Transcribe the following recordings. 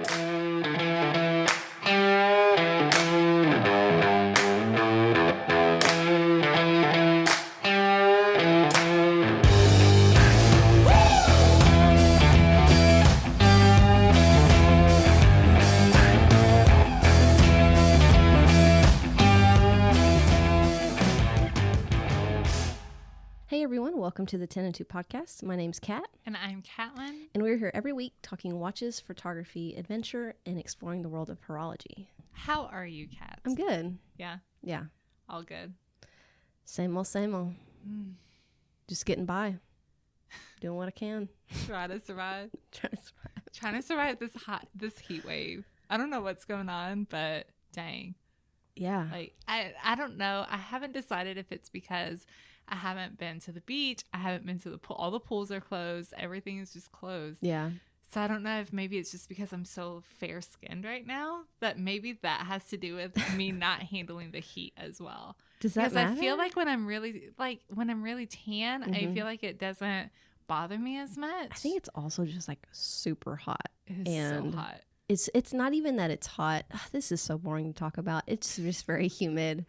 Hey everyone, welcome to the Tenn podcast. My name's Kat. And I'm Katlen. And we're here every week talking watches, photography, adventure, and exploring the world of horology. How are you, Kat? I'm good. Yeah? Yeah. All good? Same old, same old. Just getting by. Doing what I can. Trying to survive. Trying to survive. Trying to survive this heat wave. I don't know what's going on, but dang. Yeah. Like, I don't know. I haven't decided if it's because I haven't been to the beach. I haven't been to the pool. All the pools are closed. Everything is just closed. Yeah. So I don't know if maybe it's just because I'm so fair-skinned right now that maybe that has to do with me not handling the heat as well. Does that matter? Because I feel like when I'm really tan, I feel like it doesn't bother me as much. I think it's also just like super hot. It is so hot. It's not even that it's hot. This is so boring to talk about. It's just very humid.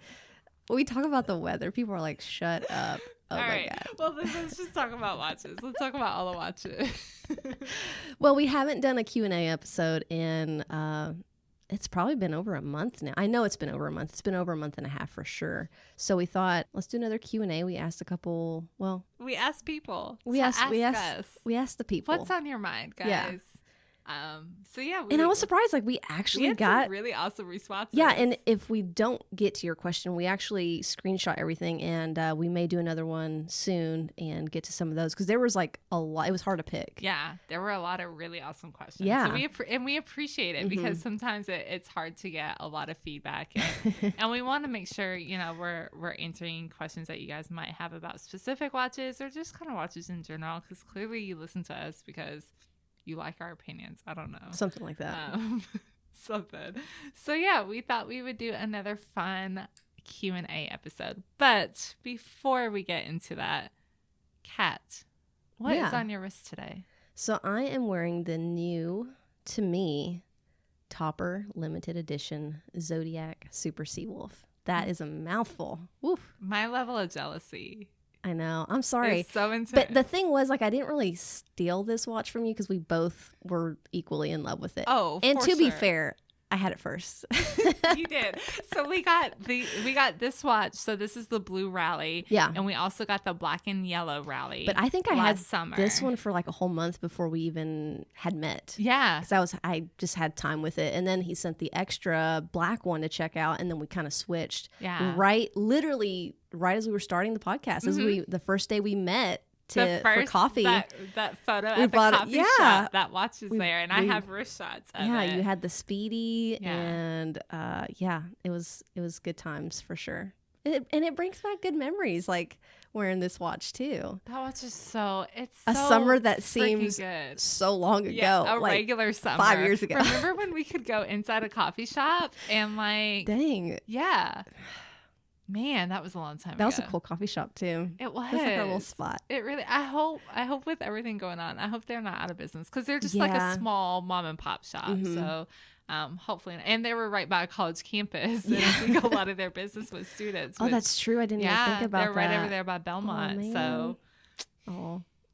We talk about the weather. People are like, shut up. Oh, my God. Well, let's just talk about watches. Let's talk about all the watches. Well, we haven't done a Q&A episode in, it's probably been over a month now. I know it's been over a month. It's been over a month and a half for sure. So we thought, let's do another Q&A. We asked a couple, we asked people. We asked the people. What's on your mind, guys? Yeah. And I was surprised, like we actually got some really awesome responses. Yeah, and if we don't get to your question, we actually screenshot everything, and we may do another one soon and get to some of those because there was like a lot. It was hard to pick. Yeah, there were a lot of really awesome questions. Yeah, so we appreciate it because sometimes it's hard to get a lot of feedback, and we want to make sure we're answering questions that you guys might have about specific watches or just kind of watches in general because clearly you listen to us because you like our opinions. I don't know. Something like that. Something. So yeah, we thought we would do another fun Q&A episode. But before we get into that, Kat, what is on your wrist today? So I am wearing the new, to me, Topper limited edition Zodiac Super Seawolf. That is a mouthful. Woof. My level of jealousy. I know. I'm sorry. It's so intense. But the thing was, like, I didn't really steal this watch from you because we both were equally in love with it. Oh, and to be fair, I had it first. You did. So we got this watch. So this is the blue Rally. Yeah. And we also got the black and yellow Rally. But I think I had summer. This one for like a whole month before we even had met. Yeah. Because I just had time with it. And then he sent the extra black one to check out. And then we kind of switched. Yeah. Literally right as we were starting the podcast. As the first day we met. For coffee. That photo at the coffee shop, that watch is there, and I have wrist shots of it. Yeah, you had the Speedy, and it was good times for sure. It brings back good memories, like wearing this watch too. That watch is it's a so summer that seems good. So long ago. Yeah, like regular summer. 5 years ago. Remember when we could go inside a coffee shop and like, dang, yeah. Man, that was a long time ago. That was a cool coffee shop too. It was. That's like a little spot. It really. I hope with everything going on, I hope they're not out of business because they're just like a small mom and pop shop. So, hopefully, and they were right by a college campus. And I think a lot of their business was students. Oh, that's true. I didn't even think about that. They're right over there by Belmont.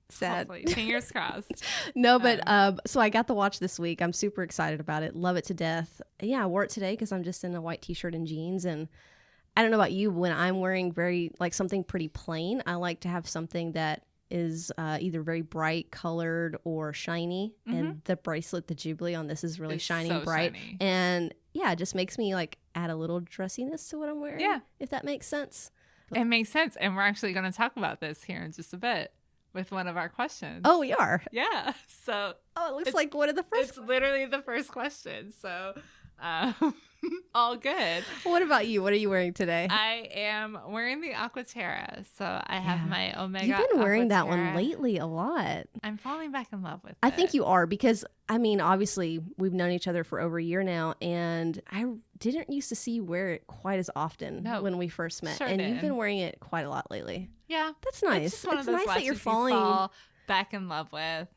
Sad. Hopefully. Fingers crossed. No, but so I got the watch this week. I'm super excited about it. Love it to death. Yeah, I wore it today because I'm just in a white t-shirt and jeans and. I don't know about you, when I'm wearing something pretty plain, I like to have something that is either very bright colored or shiny. And the bracelet, the Jubilee on this is really shiny and bright. Shiny. And yeah, it just makes me like add a little dressiness to what I'm wearing. Yeah. If that makes sense. It makes sense. And we're actually going to talk about this here in just a bit with one of our questions. Oh, we are? Yeah. So. Oh, it looks like one of the first. It's literally the first question. So. All good. What about you? What are you wearing today? I am wearing the Aquaterra. So I have my Omega. You've been wearing Aquaterra. that one lately a lot. I'm falling back in love with it. I think you are because, I mean, obviously we've known each other for over a year now, and I didn't used to see you wear it quite as often when we first met. And you've been wearing it quite a lot lately. Yeah. That's nice. It's nice that you're fall back in love with.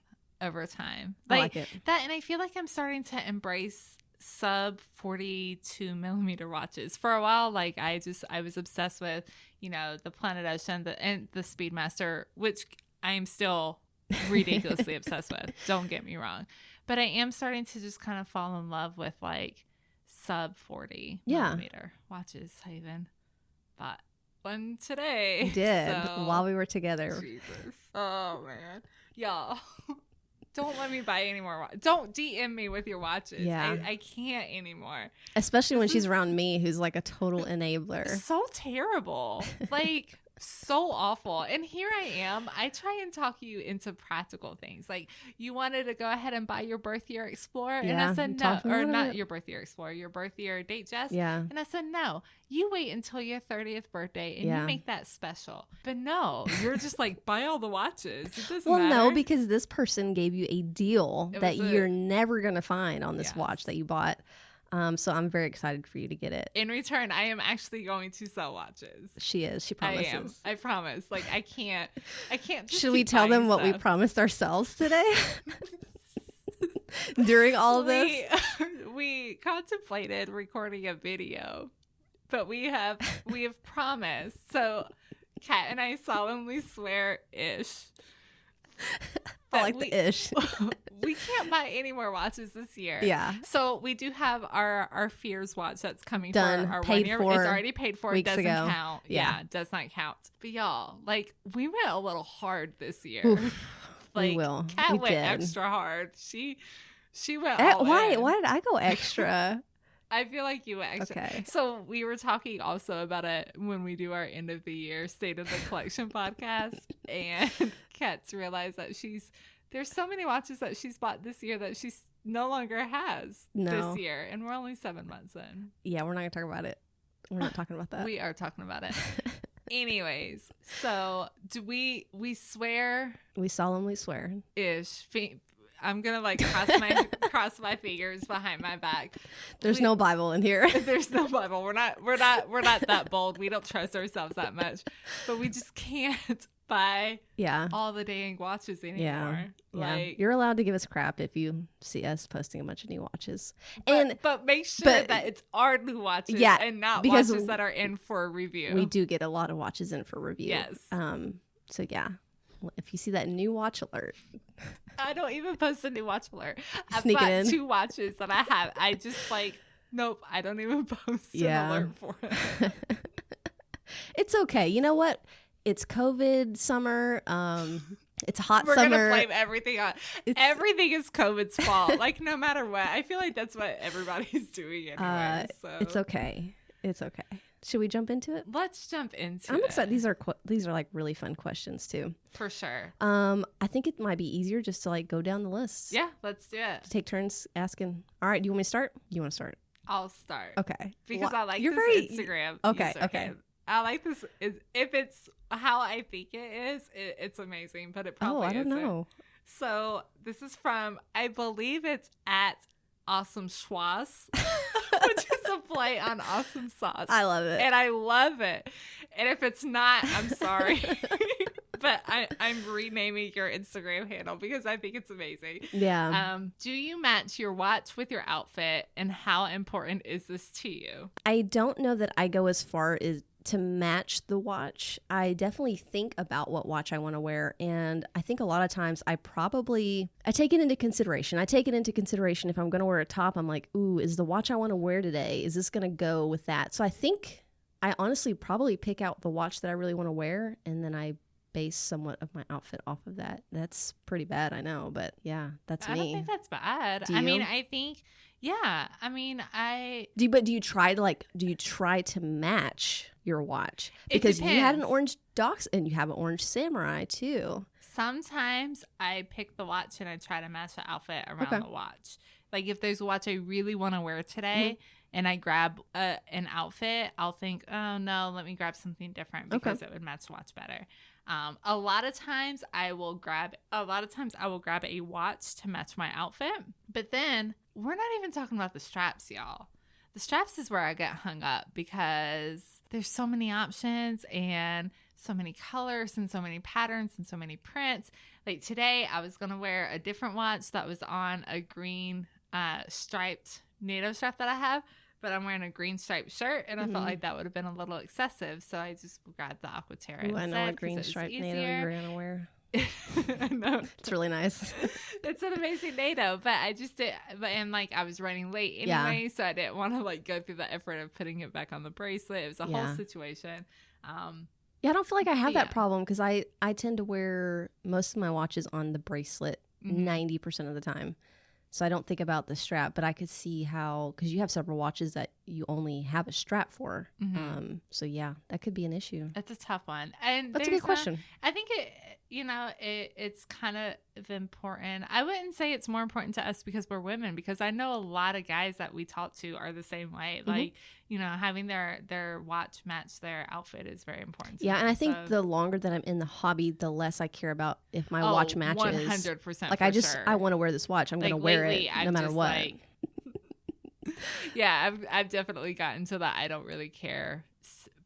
over time. I like it. That, and I feel like I'm starting to embrace sub 42 millimeter watches. For a while, like I was obsessed with, you know, the Planet Ocean and the Speedmaster, which I am still ridiculously obsessed with. Don't get me wrong. But I am starting to just kind of fall in love with like sub 40 millimeter watches. I even bought one today. You did, so, while we were together. Jesus. Oh, man. Y'all, don't let me buy any more. Don't DM me with your watches. Yeah. I can't anymore. Especially when she's around me, who's like a total enabler. So terrible. Like, so awful. And here I am. I try and talk you into practical things. Like, you wanted to go ahead and buy your birth year Explorer. Yeah, and I said no. Or not it. your birth year Explorer, your birth year Datejust. Yeah. And I said no. You wait until your 30th birthday and you make that special. But no, you're just like, buy all the watches. It doesn't matter. No, because this person gave you a deal that you're never going to find on this watch that you bought. So I'm very excited for you to get it. In return, I am actually going to sell watches. She is. She promises. I am. I promise. Like, I can't just Should we tell them what we promised ourselves today? During all of this? We contemplated recording a video, but we have promised. So Kat and I solemnly swear-ish. I like the ish. We can't buy any more watches this year. Yeah. So we do have our Fears watch that's coming done. For our paid 1 year. For it's already paid for. It doesn't count. Yeah, it does not count. But y'all, like, we went a little hard this year. Oof, like, we will. Kat went extra hard. She went all in. Why did I go extra? I feel like you went extra. Okay. So we were talking also about it when we do our end of the year State of the Collection podcast, and Kat's realized that there's so many watches that she's bought this year that she's no longer has this year, and we're only 7 months in. Yeah, we're not gonna talk about it. We're not talking about that. We are talking about it. Anyways, so do we swear? We solemnly swear. Ish. I'm gonna like cross my fingers behind my back. There's no Bible in here. There's no Bible. We're not that bold. We don't trust ourselves that much. But we just can't buy all the dang watches anymore. Yeah. Like, you're allowed to give us crap if you see us posting a bunch of new watches. But make sure that it's our new watches and not watches that are in for a review. We do get a lot of watches in for review. Yes. So yeah. If you see that new watch alert, I don't even post a new watch alert. I've Sneak got it in. 2 watches that I have. I just like, nope, I don't even post an alert for it. It's okay. You know what? It's COVID summer. It's a hot summer. We're gonna blame everything on. Everything is COVID's fault. Like, no matter what. I feel like that's what everybody's doing anyway. So it's okay. It's okay. Should we jump into it? Let's jump into it. I'm excited. These are like really fun questions too. For sure. I think it might be easier just to like go down the list. Yeah, let's do it. Take turns asking. All right. Do you want me to start? You want to start? I'll start. Okay. Because I like this Instagram. Okay. user. Okay. I like this. If it's how I think it is, it's amazing. But it probably I don't isn't. know. So this is from, I believe it's at Awesome Schwas, which is a play on awesome sauce. I love it. And I love it. And if it's not, I'm sorry. But I'm renaming your Instagram handle because I think it's amazing. Yeah. Do you match your watch with your outfit, and how important is this to you? I don't know that I go as far as to match the watch. I definitely think about what watch I want to wear, and I think a lot of times I take it into consideration. I take it into consideration if I'm going to wear a top. I'm like, ooh, is the watch I want to wear today, is this going to go with that? So I think I honestly probably pick out the watch that I really want to wear, and then I base somewhat of my outfit off of that. That's pretty bad, I know, but yeah, that's me. I don't think that's bad. Do you? I mean, I think, yeah. I mean, do you try to match your watch? Because you had an orange Dox and you have an orange Samurai too. Sometimes I pick the watch and I try to match the outfit around the watch. Like if there's a watch I really want to wear today and I grab an outfit, I'll think, oh no, let me grab something different because it would match the watch better. A lot of times I will grab a watch to match my outfit, but then we're not even talking about the straps, y'all. The straps is where I get hung up because there's so many options and so many colors and so many patterns and so many prints. Like today, I was going to wear a different watch that was on a green striped NATO strap that I have, but I'm wearing a green striped shirt, and I felt like that would have been a little excessive. So I just grabbed the Aquaterra instead. I know a green striped NATO you're going to wear. I know. It's really nice. It's an amazing NATO, but I just did, and like I was running late anyway, so I didn't want to like go through the effort of putting it back on the bracelet. It was a whole situation. Yeah, I don't feel like I have that problem because I tend to wear most of my watches on the bracelet 90% of the time. So I don't think about the strap, but I could see how, because you have several watches that you only have a strap for. So yeah, that could be an issue. It's a tough one. And that's a good question. I think it's kind of important. I wouldn't say it's more important to us because we're women, because I know a lot of guys that we talk to are the same way. Like, having their watch match their outfit is very important to them. And I think so, the longer that I'm in the hobby, the less I care about if my watch matches. 100%. Like I want to wear this watch. I'm going to wear it no matter what. Yeah, I've definitely gotten to that I don't really care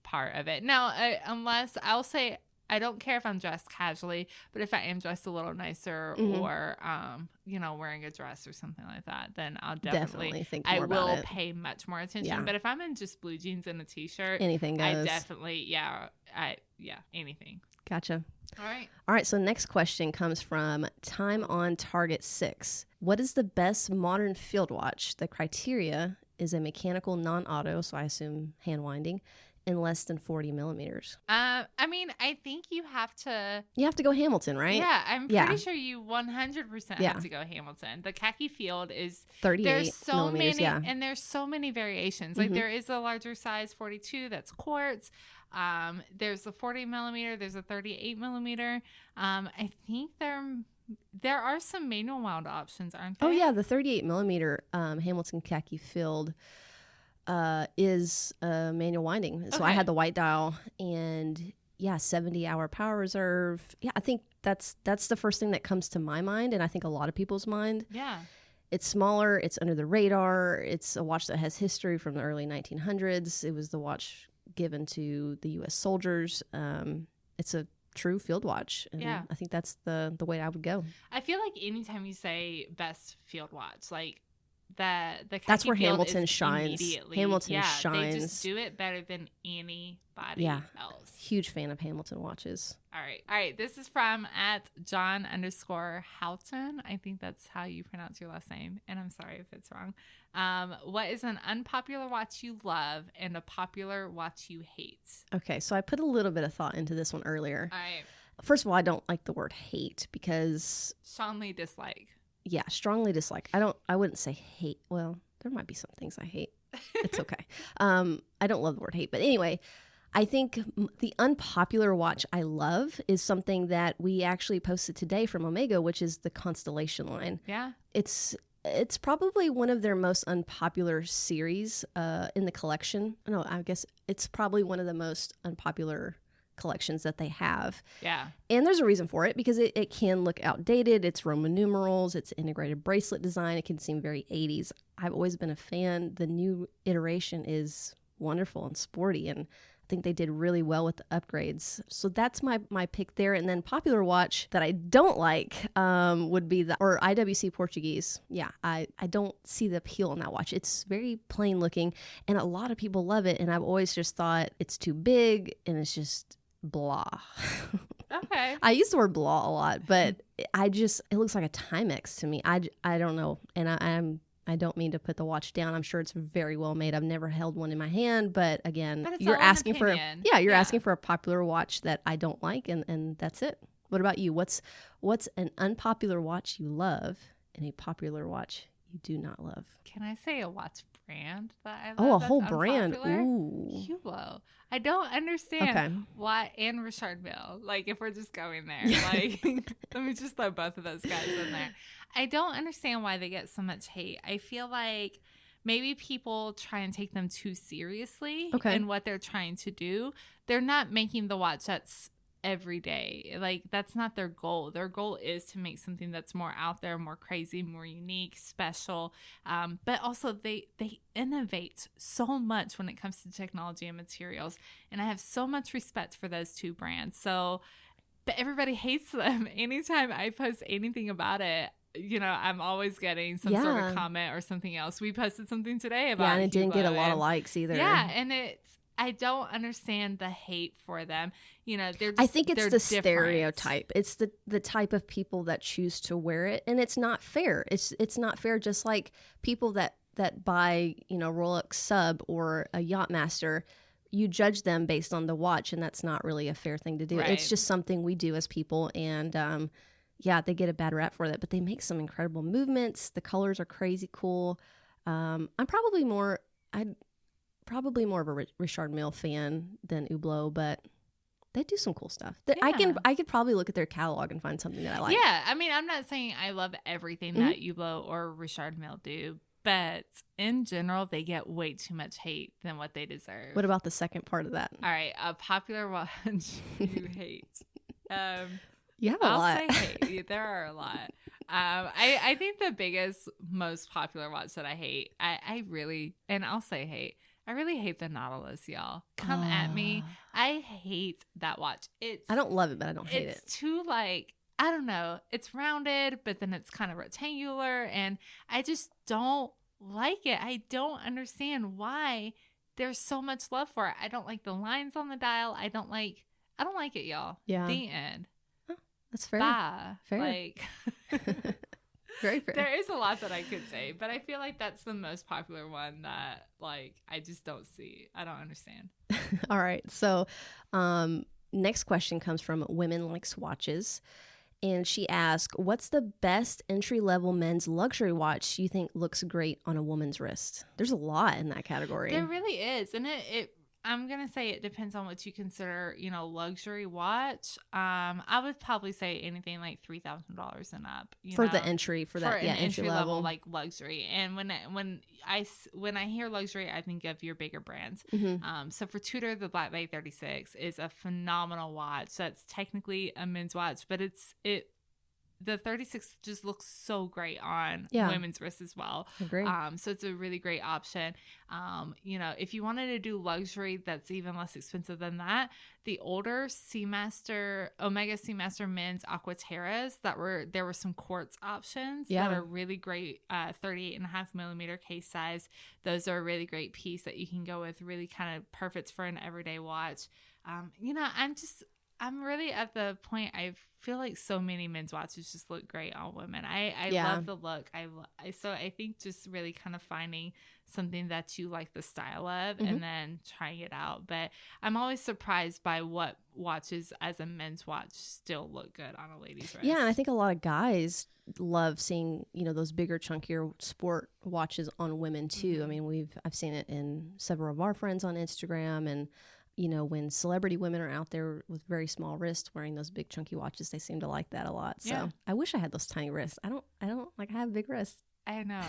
part of it. Now, unless I'll say I don't care if I'm dressed casually, but if I am dressed a little nicer or, wearing a dress or something like that, then I'll definitely think more about it. Pay much more attention. Yeah. But if I'm in just blue jeans and a t-shirt, anything goes. I definitely, anything. Gotcha. All right. So next question comes from Time on Target 6. What is the best modern field watch? The criteria is a mechanical non-auto, so I assume hand winding, in less than 40 millimeters. I think you have to go Hamilton, right? Yeah, I'm pretty sure you 100% have to go Hamilton. The khaki field is 38 there's so millimeters, many, and there's so many variations. Like there is a larger size 42 that's quartz. There's a 40 millimeter. There's a 38 millimeter. I think there are some manual wound options, aren't there? Oh yeah, the 38 millimeter Hamilton khaki field is manual winding. So I had the white dial, and 70-hour power reserve. Yeah, I think that's the first thing that comes to my mind, and I think a lot of people's mind. Yeah. It's smaller. It's under the radar. It's a watch that has history from the early 1900s. It was the watch given to the U.S. soldiers. It's a true field watch. And I think that's the way I would go. I feel like anytime you say best field watch, like the that's where Hamilton shines. Hamilton shines. They just do it better than anybody else. Huge fan of Hamilton watches. All right. This is from @John_Houghton. I think that's how you pronounce your last name, and I'm sorry if it's wrong. What is an unpopular watch you love and a popular watch you hate? Okay, so I put a little bit of thought into this one earlier. All right. First of all, I don't like the word hate because strongly dislike. Yeah, strongly dislike. I wouldn't say hate. Well, there might be some things I hate. It's okay. I don't love the word hate. But anyway, I think the unpopular watch I love is something that we actually posted today from Omega, which is the Constellation line. Yeah. It's probably one of their most unpopular series in the collection. No, I guess it's probably one of the most unpopular collections that they have. Yeah. And there's a reason for it, because it can look outdated. It's Roman numerals. It's integrated bracelet design. It can seem very 80s. I've always been a fan. The new iteration is wonderful and sporty, and I think they did really well with the upgrades. So that's my pick there. And then popular watch that I don't like would be the IWC Portuguese. Yeah, I don't see the appeal in that watch. It's very plain looking, and a lot of people love it, and I've always just thought it's too big and it's just blah. Okay. I use the word blah a lot, but it looks like a Timex to me. I don't know, and I don't mean to put the watch down. I'm sure it's very well made. I've never held one in my hand, but again, you're asking for asking for a popular watch that I don't like, and that's it. What about you? What's an unpopular watch you love and a popular watch you do not love? Can I say a watch brand that I love? Oh, a whole brand. Ooh. Hublot. I don't understand why, and Richard Mille. Like, if we're just going there, like, let me just throw both of those guys in there. I don't understand why they get so much hate. I feel like maybe people try and take them too seriously in what they're trying to do. They're not making the watch that's every day. Like, that's not their goal. Their goal is to make something that's more out there, more crazy, more unique, special. But also they innovate so much when it comes to technology and materials. And I have so much respect for those two brands. So, but everybody hates them. Anytime I post anything about it, I'm always getting some sort of comment or something else. We posted something today about and it didn't get a lot of likes either. Yeah, and I don't understand the hate for them. I think it's the stereotype. It's the type of people that choose to wear it, and it's not fair. It's not fair. Just like people that buy Rolex Sub or a Yachtmaster, you judge them based on the watch, and that's not really a fair thing to do. Right. It's just something we do as people, and they get a bad rap for that, but they make some incredible movements. The colors are crazy cool. I'm probably more of a Richard Mille fan than Hublot, but they do some cool stuff. I could probably look at their catalog and find something that I like. Yeah, I mean, I'm not saying I love everything that Hublot or Richard Mille do, but in general, they get way too much hate than what they deserve. What about the second part of that? All right, a popular watch you hate. You have a lot. I'll say hate. There are a lot. I think the biggest, most popular watch that I hate, I really hate the Nautilus, y'all. Come at me. I hate that watch. I don't love it, but I don't hate it. It's too I don't know. It's rounded, but then it's kind of rectangular, and I just don't like it. I don't understand why there's so much love for it. I don't like the lines on the dial. I don't like it, y'all. Yeah. The end. Oh, that's fair. Bye. Fair. Very fair. There is a lot that I could say, but I feel like that's the most popular one that I just don't see. I don't understand. All right. So next question comes from Women Likes Watches. And she asked, what's the best entry-level men's luxury watch you think looks great on a woman's wrist? There's a lot in that category. There really is. And I'm going to say it depends on what you consider, luxury watch. I would probably say anything like $3,000 and up. For the entry, for that entry level, like luxury. And when I hear luxury, I think of your bigger brands. Mm-hmm. So for Tudor, the Black Bay 36 is a phenomenal watch. That's technically a men's watch, but the 36 just looks so great on women's wrists as well. Agree. So it's a really great option. If you wanted to do luxury that's even less expensive than that, the older Omega Seamaster men's Aquaterras, there were some quartz options that are really great. 38.5 millimeter case size. Those are a really great piece that you can go with. Really kind of perfect for an everyday watch. I'm really at the point, I feel like so many men's watches just look great on women. I love the look. So I think just really kind of finding something that you like the style of and then trying it out. But I'm always surprised by what watches as a men's watch still look good on a lady's wrist. Yeah, and I think a lot of guys love seeing, those bigger, chunkier sport watches on women too. Mm-hmm. I mean, I've seen it in several of our friends on Instagram, and when celebrity women are out there with very small wrists wearing those big chunky watches, they seem to like that a lot. So I wish I had those tiny wrists. I have big wrists. I know.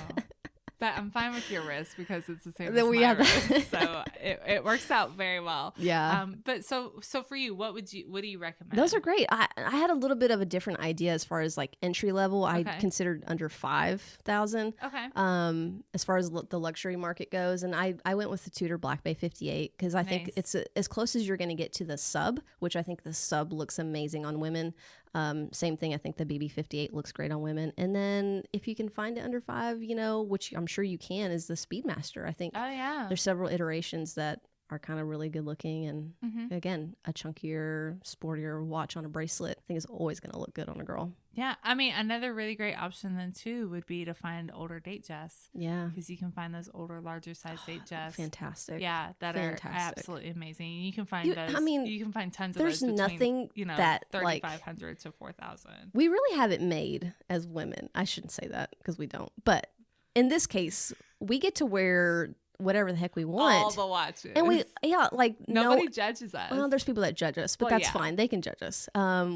But I'm fine with your wrist because it's the same as my wrist. So it works out very well. Yeah. But so for you, what do you recommend? Those are great. I had a little bit of a different idea as far as entry level. I considered under 5,000. Okay. As far as the luxury market goes, and I went with the Tudor Black Bay 58 because I think it's as close as you're going to get to the sub, which I think the sub looks amazing on women. Same thing. I think the BB 58 looks great on women. And then if you can find it under 5, which I'm sure you can, is the Speedmaster. I think there's several iterations that are kind of really good looking. And again, a chunkier, sportier watch on a bracelet, I think is always going to look good on a girl. Yeah. I mean, another really great option then too would be to find older Datejust. Yeah. Because you can find those older, larger size Datejust. Fantastic. Yeah. That are absolutely amazing. You can find those. I mean, you can find tons of those. There's nothing that 3,500 to 4,000. We really have it made as women. I shouldn't say that because we don't. But in this case, we get to wear whatever the heck we want. All the watches. And nobody judges us. Well, there's people that judge us, but that's fine. They can judge us.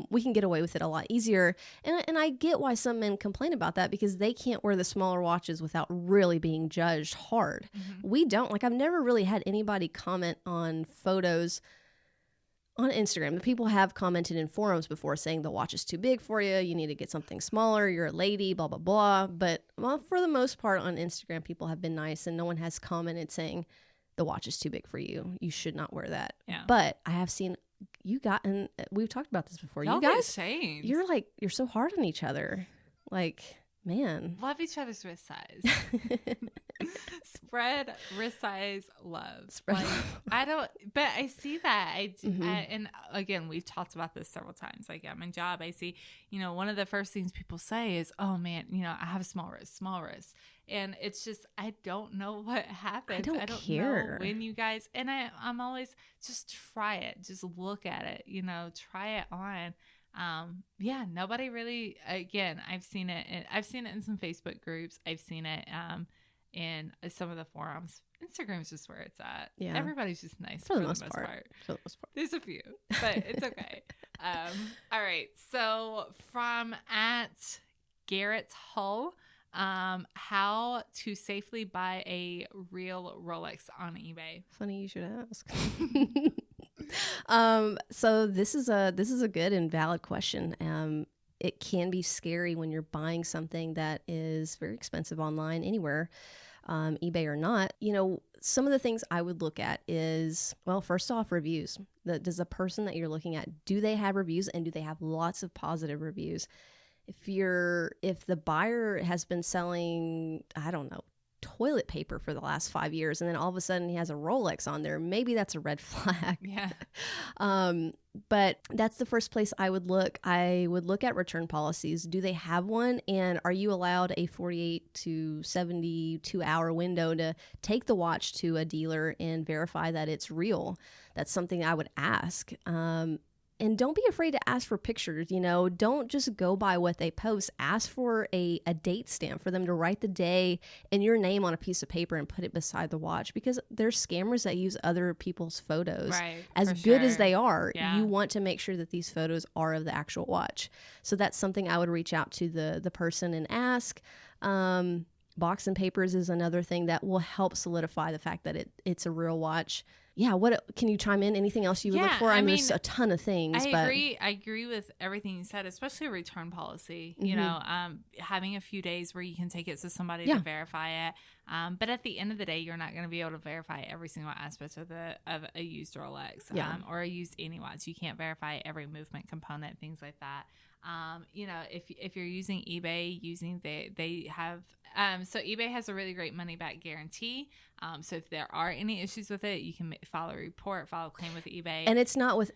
We can get away with it a lot easier. And I get why some men complain about that because they can't wear the smaller watches without really being judged hard. Mm-hmm. We don't. I've never really had anybody comment on photos on Instagram. The people have commented in forums before saying the watch is too big for you. You need to get something smaller. You're a lady, blah, blah, blah. But well, for the most part on Instagram, people have been nice and no one has commented saying the watch is too big for you. You should not wear that. Yeah. But I have seen and we've talked about this before. Y'all you guys, you're so hard on each other. Like, man. Love each other's wrist size. Spread wrist size love. But I see that. And again, we've talked about this several times. Like at my job, I see, one of the first things people say is, oh man, I have a small wrist. And it's just, I don't know what happens. I don't care. know when you guys, and I'm always, just try it. Just look at it, try it on. Nobody really, again, I've seen it in some Facebook groups. I've seen it in some of the forums. Instagram is just where it's at. Yeah. Everybody's just nice for the most part. There's a few, but it's okay. All right. So from at Garrett Hull, how to safely buy a real Rolex on eBay. Funny you should ask. So this is a good and valid question. It can be scary when you're buying something that is very expensive online anywhere, eBay or not. Some of the things I would look at is, well, first off, reviews. Does the person that you're looking at, do they have reviews, and do they have lots of positive reviews? If the buyer has been selling, I don't know, toilet paper for the last 5 years, and then all of a sudden he has a Rolex on there, maybe that's a red flag. Yeah. But that's the first place I would look. I would look at return policies. Do they have one? And are you allowed a 48 to 72 hour window to take the watch to a dealer and verify that it's real? That's something I would ask. And don't be afraid to ask for pictures. Don't just go by what they post. Ask for a date stamp, for them to write the day and your name on a piece of paper and put it beside the watch, because there's scammers that use other people's photos. Right, as good as they are. Yeah. You want to make sure that these photos are of the actual watch. So that's something I would reach out to the person and ask. Box and papers is another thing that will help solidify the fact that it's a real watch. Yeah, what can you chime in? Anything else you would look for? I mean, there's a ton of things. I agree with everything you said, especially a return policy. Mm-hmm. Having a few days where you can take it to somebody to verify it. But at the end of the day, you're not going to be able to verify every single aspect of a used Rolex or a used any watch. You can't verify every movement component, things like that. If you're using eBay, they have so eBay has a really great money back guarantee. So if there are any issues with it, you can file a report, file a claim with eBay. And it's not with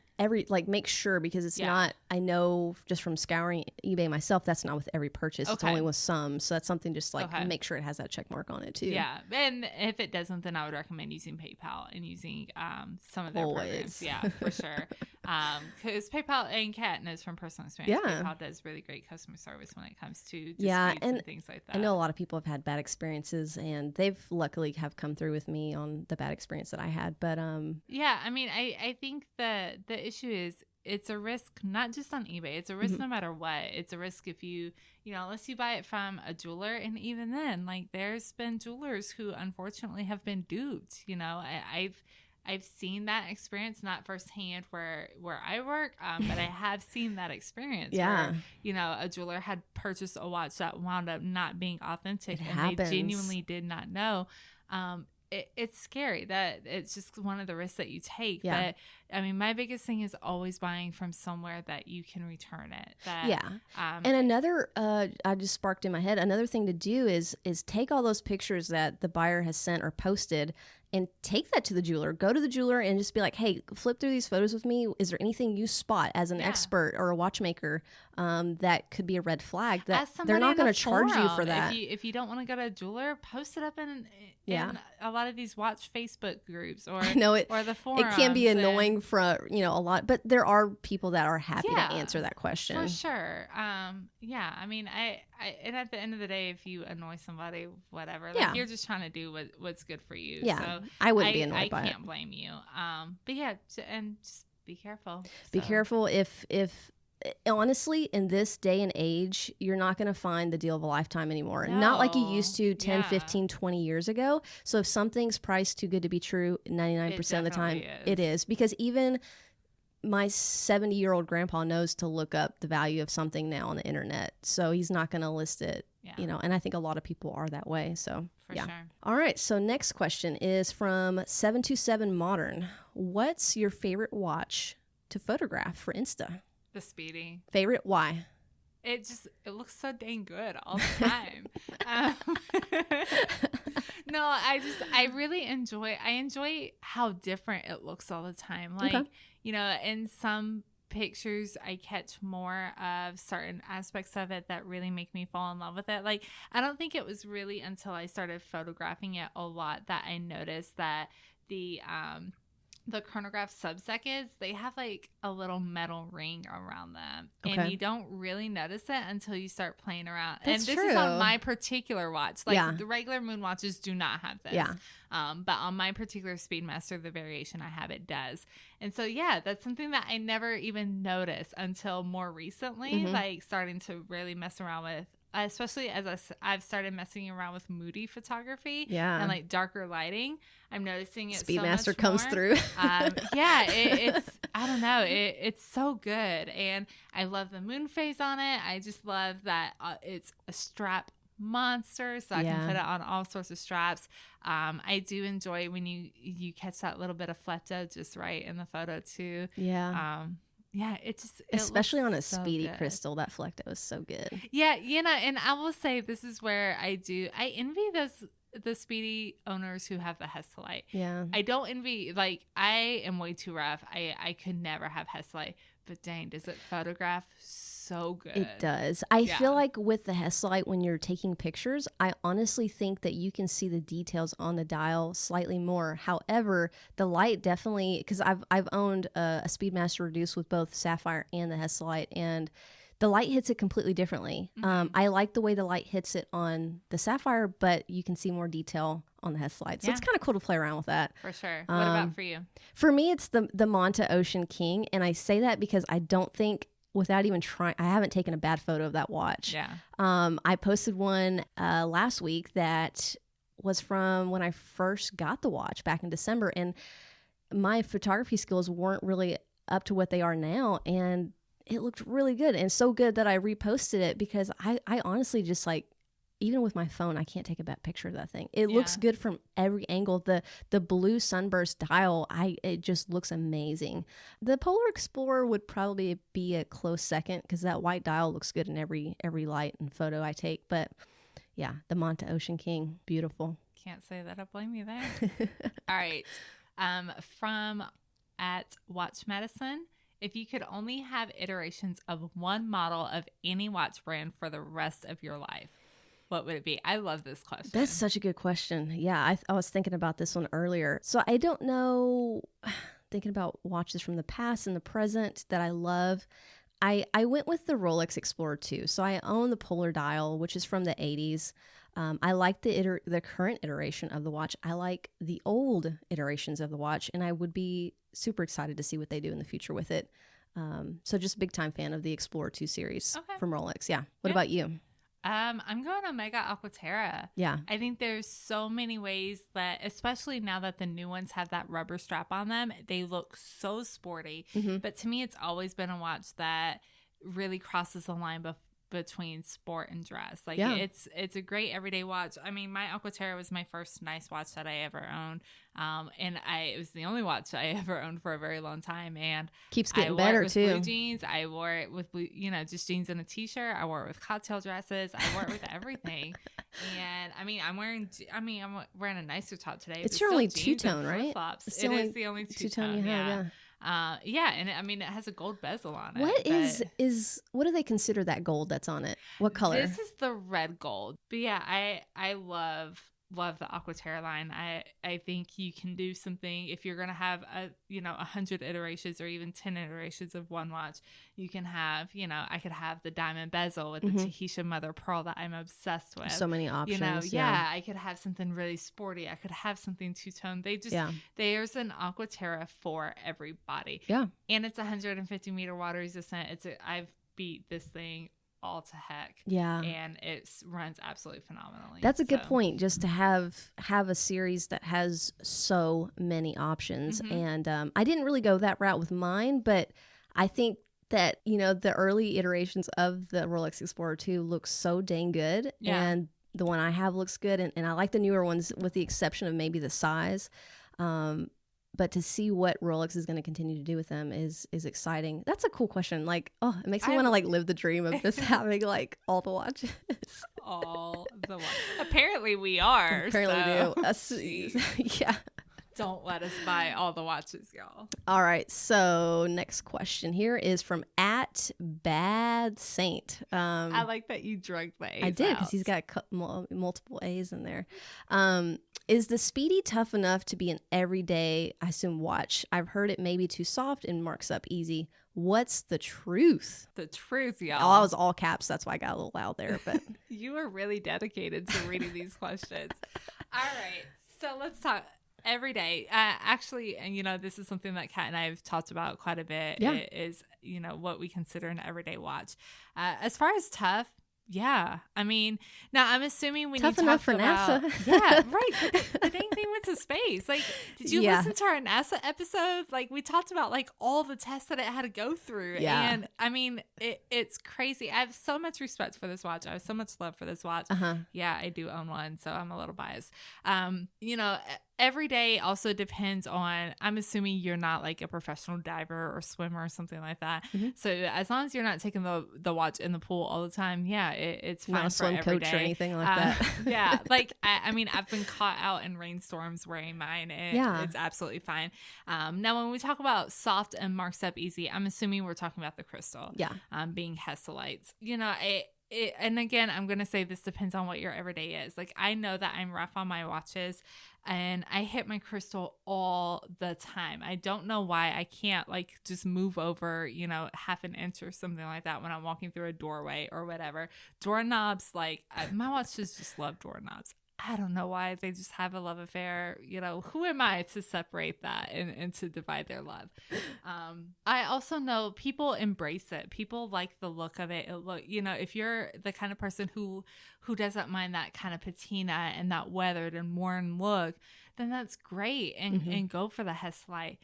make sure, because it's not, I know just from scouring eBay myself, that's not with every purchase. Okay. It's only with some. So that's something just make sure it has that check mark on it too. Yeah. And if it doesn't, then I would recommend using PayPal and using some of their programs. Yeah, for sure. Because PayPal, and Kat knows from personal experience, PayPal does really great customer service when it comes to disputes and things like that. I know a lot of people have had bad experiences, and they've luckily have come through with me on the bad experience that I had. But I think the issue is it's a risk not just on eBay. It's a risk no matter what. It's a risk if you unless you buy it from a jeweler, and even then, there's been jewelers who unfortunately have been duped. I've seen that experience, not firsthand where I work, but I have seen that experience where, a jeweler had purchased a watch that wound up not being authentic, and they genuinely did not know. It's scary. That it's just one of the risks that you take. Yeah. But I mean, my biggest thing is always buying from somewhere that you can return it. And another, I just sparked in my head, another thing to do is take all those pictures that the buyer has sent or posted and take that to the jeweler. Go to the jeweler and just be like, hey, flip through these photos with me. Is there anything you spot as an expert or a watchmaker that could be a red flag? That they're not going to charge you for that. If you don't want to go to a jeweler, post it up in a lot of these watch Facebook groups or the forums. It can be annoying for a lot, but there are people that are happy to answer that question. For sure. I mean, I and at the end of the day, if you annoy somebody, whatever, you're just trying to do what's good for you. Yeah. So I wouldn't be annoyed by it. I can't blame you. But and just be careful. Be careful if honestly, in this day and age, you're not going to find the deal of a lifetime anymore. No. Not like you used to 10, 15, 20 years ago. So if something's priced too good to be true, 99% of the time it is. Because even my 70-year-old grandpa knows to look up the value of something now on the internet. So he's not going to list it, you know, and I think a lot of people are that way. So For sure. All right. So next question is from 727 Modern. What's your favorite watch to photograph for Insta? The Speedy. Favorite? Why? It looks so dang good all the time. No, I really enjoy how different it looks all the time. Like, you know, in some pictures I catch more of certain aspects of it that really make me fall in love with it. Like, I don't think it was really until I started photographing it a lot that I noticed that the chronograph sub-seconds, they have like a little metal ring around them, and you don't really notice it until you start playing around. That's and this true. is on my particular watch. Like the regular moon watches do not have this. But on my particular Speedmaster, the variation I have, it does. And so, that's something that I never even noticed until more recently, like starting to really mess around with. Especially as I've started messing around with moody photography and like darker lighting, I'm noticing it Speedmaster so much comes more. through. It's I don't know, it's so good, and I love the moon phase on it. I just love that it's a strap monster, so I can put it on all sorts of straps. I do enjoy when you catch that little bit of flecto just right in the photo too. It especially on a so Speedy good. crystal, that flecto is so good. You know, and I will say this is where I envy the Speedy owners who have the Hesalite. I don't envy, like, I am way too rough. I could never have Hesalite, but dang, does it photograph so good. It does. I feel like with the Hesalite, when you're taking pictures, I honestly think that you can see the details on the dial slightly more. However, the light definitely, because I've owned a Speedmaster Reduce with both Sapphire and the Hesalite, and the light hits it completely differently. I like the way the light hits it on the Sapphire, but you can see more detail on the Hesalite. So it's kind of cool to play around with that. For sure. What about for you? For me, it's the Manta Ocean King. And I say that because I don't think, without even trying, I haven't taken a bad photo of that watch. I posted one last week that was from when I first got the watch back in December. And my photography skills weren't really up to what they are now. And it looked really good, and so good that I reposted it, because I honestly just, like, even with my phone, I can't take a bad picture of that thing. It looks good from every angle. The blue sunburst dial, it just looks amazing. The Polar Explorer would probably be a close second, because that white dial looks good in every light and photo I take. But yeah, the Manta Ocean King, beautiful. Can't say that I blame you there. All right, from at Watch Medicine. If you could only have iterations of one model of any watch brand for the rest of your life, what would it be? I love this question. That's such a good question. Yeah, I was thinking about this one earlier. So I don't know, thinking about watches from the past and the present that I love. I went with the Rolex Explorer 2. So I own the Polar Dial, which is from the 80s. I like the current iteration of the watch. I like the old iterations of the watch, and I would be super excited to see what they do in the future with it. So just a big time fan of the Explorer 2 series from Rolex. Yeah. What about you? I'm going Omega Aquaterra. Yeah. I think there's so many ways that, especially now that the new ones have that rubber strap on them, they look so sporty. But to me, it's always been a watch that really crosses the line between sport and dress. Like, it's a great everyday watch. I mean, my Aquaterra was my first nice watch that I ever owned. And it was the only watch I ever owned for a very long time. And keeps getting I wore better it with too. Blue jeans. I wore it with blue, just jeans and a t-shirt. I wore it with cocktail dresses. I wore it with everything. And I'm wearing a nicer top today. It's your only two-tone, right? It is the only two-tone you have. And it has a gold bezel on it. What do they consider that gold that's on it? What color? This is the red gold. But yeah, I love the Aquaterra line. I think you can do something if you're gonna have 100 iterations or even 10 iterations of one watch. You can have, I could have the diamond bezel with the Tahitian mother pearl that I'm obsessed with. So many options. I could have something really sporty. I could have something two-tone. There's an Aquaterra for everybody. Yeah. And it's 150 meter water resistant. I've beat this thing all to heck. Yeah. And it runs absolutely phenomenally. That's a good point, just to have a series that has so many options. And I didn't really go that route with mine, but I think that, you know, the early iterations of the Rolex Explorer 2 looks so dang good. Yeah. And the one I have looks good. And I like the newer ones with the exception of maybe the size. But to see what Rolex is going to continue to do with them is exciting. That's a cool question. Like, oh, it makes me want to like live the dream of just having like all the watches. All the watches. Apparently we are. Apparently so. We do. Yeah. Don't let us buy all the watches, y'all. All right. So next question here is from @BadSaint. I like that you drugged the A's. I did, because he's got multiple A's in there. Is the Speedy tough enough to be an everyday, I assume, watch? I've heard it may be too soft and marks up easy. What's the truth? The truth, y'all. Oh, I was all caps. That's why I got a little loud there. But you are really dedicated to reading these questions. All right. So let's talk. Every day. Actually, and you know, this is something that Kat and I have talked about quite a bit. Yeah. It is, you know, what we consider an everyday watch. As far as tough, yeah. I mean, now I'm assuming when tough you enough talk for about, NASA. Yeah, right. The dang thing went to space. Like, did you Yeah. listen to our NASA episode? Like, we talked about like all the tests that it had to go through. Yeah. And I mean, it's crazy. I have so much respect for this watch. I have so much love for this watch. Yeah, I do own one, so I'm a little biased. You know, every day also depends on, I'm assuming you're not like a professional diver or swimmer or something like that. So as long as you're not taking the watch in the pool all the time, yeah, it's fine. Not a swim every coach day. or anything like that. Yeah, like I mean, I've been caught out in rainstorms wearing mine, and it's absolutely fine. Now, when we talk about soft and marks up easy, I'm assuming we're talking about the crystal. Yeah. Being Hesselites. You know, and again, I'm going to say this depends on what your everyday is. Like, I know that I'm rough on my watches and I hit my crystal all the time. I don't know why I can't like just move over, you know, half an inch or something like that when I'm walking through a doorway or whatever. Doorknobs, like my watches just love doorknobs. I don't know why. They just have a love affair. You know, who am I to separate that and to divide their love? I also know people embrace it. People like the look of it. You know, if you're the kind of person who doesn't mind that kind of patina and that weathered and worn look, then that's great. And go for the Hesselite.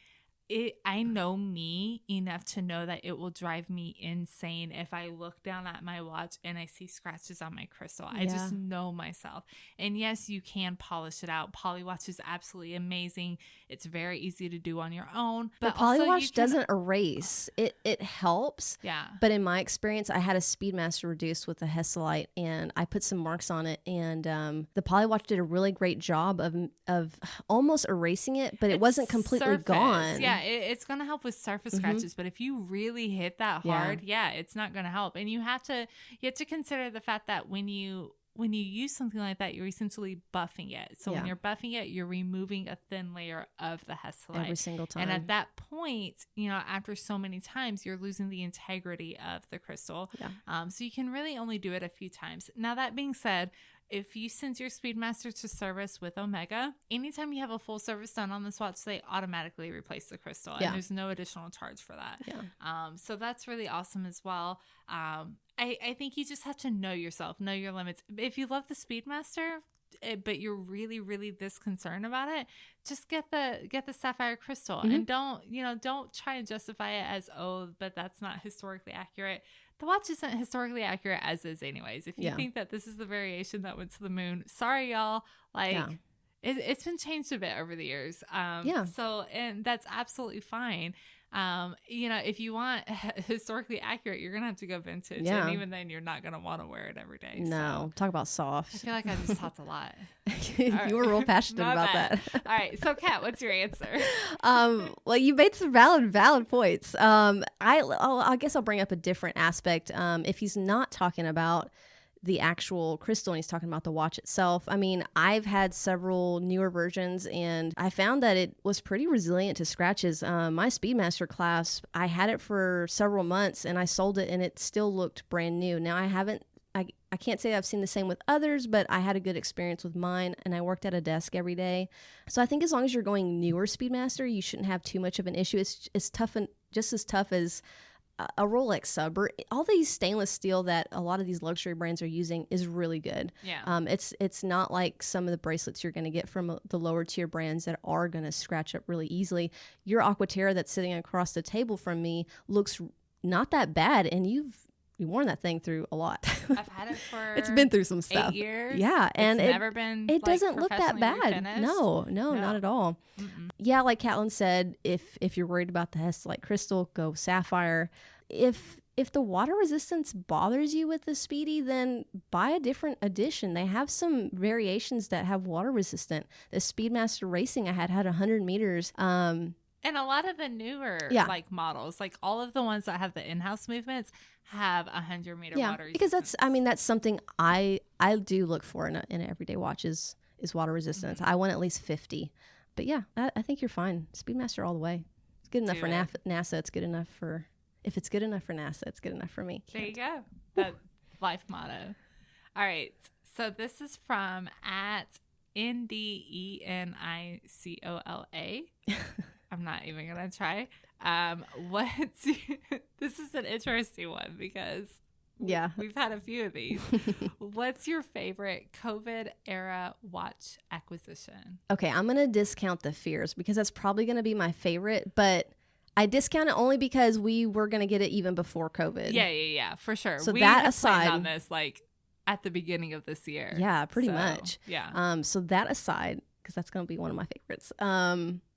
I know me enough to know that it will drive me insane if I look down at my watch and I see scratches on my crystal. I just know myself. And yes, you can polish it out. Polywatch is absolutely amazing. It's very easy to do on your own. But Polywatch doesn't erase. It helps. Yeah. But in my experience, I had a Speedmaster reduced with a Hesselite, and I put some marks on it, and the Polywatch did a really great job of almost erasing it, but it wasn't completely gone. Yeah, it's going to help with surface scratches, but if you really hit that hard, it's not going to help. And you have to consider the fact that when you use something like that, you're essentially buffing it. So when you're buffing it, you're removing a thin layer of the Hesselite every single time. And at that point, you know, after so many times, you're losing the integrity of the crystal. Yeah. So you can really only do it a few times. Now, that being said, if you send your Speedmaster to service with Omega, anytime you have a full service done on this watch, they automatically replace the crystal. And there's no additional charge for that. Yeah. So that's really awesome as well. I think you just have to know yourself, know your limits. If you love the Speedmaster, but you're really, really this concerned about it, just get the sapphire crystal and don't try and justify it as, oh, but that's not historically accurate. The watch isn't historically accurate as is anyways. If you think that this is the variation that went to the moon, sorry, y'all. Like, it's been changed a bit over the years. So, and that's absolutely fine. You know, if you want historically accurate, you're going to have to go vintage. Yeah. And even then, you're not going to want to wear it every day. No. So. Talk about soft. I feel like I just talked a lot. You were real passionate about that. All right. So, Kat, what's your answer? Well, you made some valid points. I guess I'll bring up a different aspect. If he's not talking about the actual crystal and he's talking about the watch itself. I mean, I've had several newer versions and I found that it was pretty resilient to scratches. My Speedmaster clasp, I had it for several months and I sold it and it still looked brand new. Now I can't say I've seen the same with others, but I had a good experience with mine and I worked at a desk every day. So I think as long as you're going newer Speedmaster, you shouldn't have too much of an issue. It's tough and just as tough as a Rolex sub or all these stainless steel that a lot of these luxury brands are using is really good. Yeah. It's not like some of the bracelets you're going to get from the lower tier brands that are going to scratch up really easily. Your Aquaterra that's sitting across the table from me looks not that bad, and you've worn that thing through a lot. I've had it for it's been through some stuff. 8 years. Yeah, and it's never been. It doesn't look that bad. Refinished. No, not at all. Mm-mm. Yeah, like Katlen said, if you're worried about the Hesselite crystal, go sapphire. If the water resistance bothers you with the Speedy, then buy a different edition. They have some variations that have water resistant. The Speedmaster Racing I had 100 meters. And a lot of the newer like models, like all of the ones that have the in-house movements have 100-meter water resistance. Because that's something I do look for in an everyday watch is water resistance. I want at least 50. But yeah, I think you're fine. Speedmaster all the way. It's good enough for NASA. It's good enough for, if it's good enough for NASA, it's good enough for me. There you go. That life motto. All right. So this is from @NDENICOLA. I'm not even going to try. This is an interesting one because we've had a few of these. What's your favorite COVID era watch acquisition? Okay, I'm going to discount the Fears because that's probably going to be my favorite, but I discount it only because we were going to get it even before COVID. Yeah, for sure. So we that aside, on this like at the beginning of this year. Yeah, pretty much. Yeah. So that aside, because that's going to be one of my favorites.